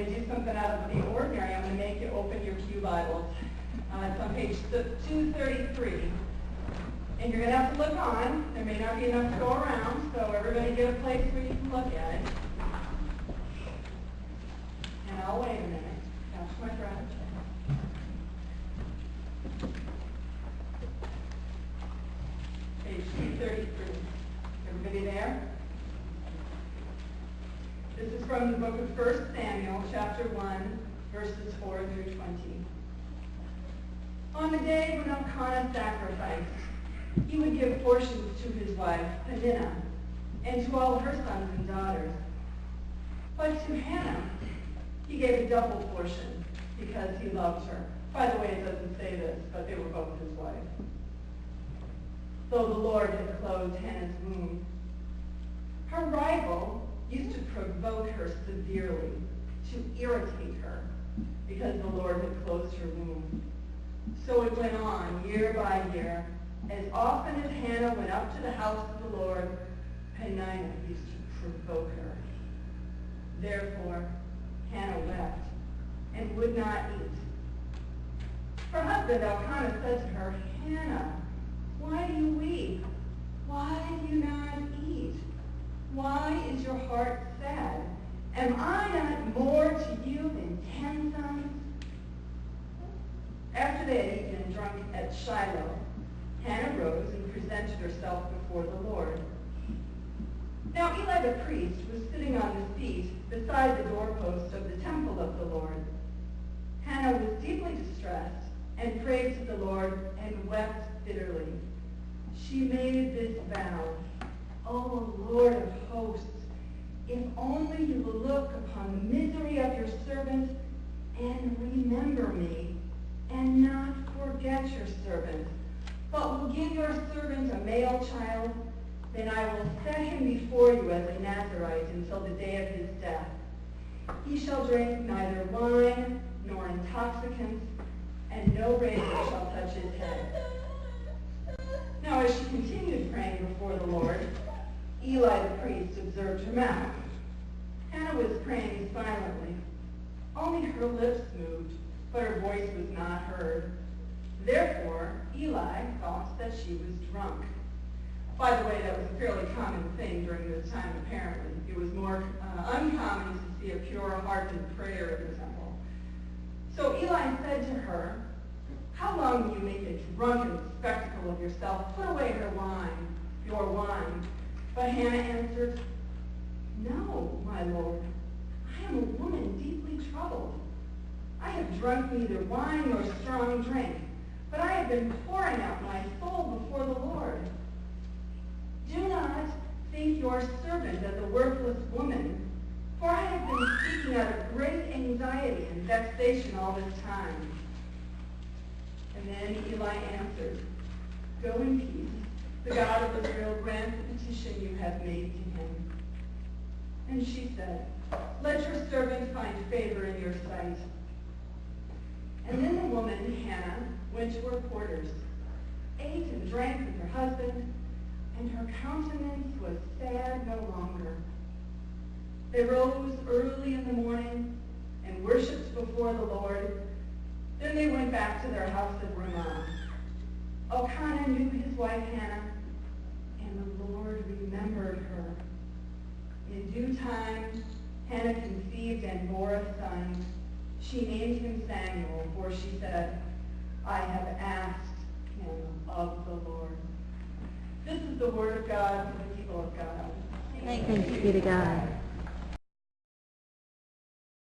going to do something out of the ordinary. I'm going to make you open your Pew Bibles. It's on page 233. And you're going to have to look on. There may not be enough to go around, so everybody get a place where you can look at it. And I'll wait a minute. Catch my breath. Page 233. Everybody there? This is from the book of 1 Samuel, chapter 1, verses 4 through 20. On the day when Elkanah sacrificed, he would give portions to his wife, Peninnah, and to all her sons and daughters. But to Hannah, he gave a double portion because he loved her. By the way, it doesn't say this, but they were both his wife. Though the Lord had closed Hannah's womb, her rival used to provoke her severely, to irritate her, because the Lord had closed her womb. So it went on year by year. As often as Hannah went up to the house of the Lord, Peninnah used to provoke her. Therefore, Hannah wept and would not eat. Her husband Elkanah said to her, Hannah, why do you weep? Why do you not eat? Why is your heart sad? Am I not more to you than 10 sons? After they had eaten and drunk at Shiloh, Hannah rose and presented herself before the Lord. Now Eli the priest was sitting on the seat beside the doorpost of the temple of the Lord. Hannah was deeply distressed and prayed to the Lord and wept bitterly. She made this vow, O Lord of hosts, if only you will look upon the misery of your servant and remember me, and not forget your servant, but will give your servant a male child, then I will set him before you as a Nazirite until the day of his death. He shall drink neither wine nor intoxicants, and no razor shall touch his head. Now as she continued praying before the Lord, Eli the priest observed her mouth. Hannah was praying silently. Only her lips moved, but her voice was not heard. Therefore, Eli thought that she was drunk. By the way, that was a fairly common thing during this time, apparently. It was more uncommon to see a pure-hearted prayer in the temple. So Eli said to her, how long will you make a drunken spectacle of yourself? Put away your wine. But Hannah answered, no, my Lord, I am a woman deeply troubled. I have drunk neither wine nor strong drink, but I have been pouring out my soul before the Lord. Do not think your servant as a worthless woman, for I have been speaking out of great anxiety and vexation all this time. And then Eli answered, go in peace. The God of Israel grant the petition you have made to him. And she said, let your servant find favor in your sight. And then the woman, Hannah, went to her quarters, ate and drank with her husband, and her countenance was sad no longer. They rose early in the morning and worshipped before the Lord. Then they went back to their house at Ramah. Elkanah knew his wife Hannah, and the Lord remembered her. In due time, Hannah conceived and bore a son. She named him Samuel, for she said, I have asked him of the Lord. This is the word of God for the people of God. Thanks be to God.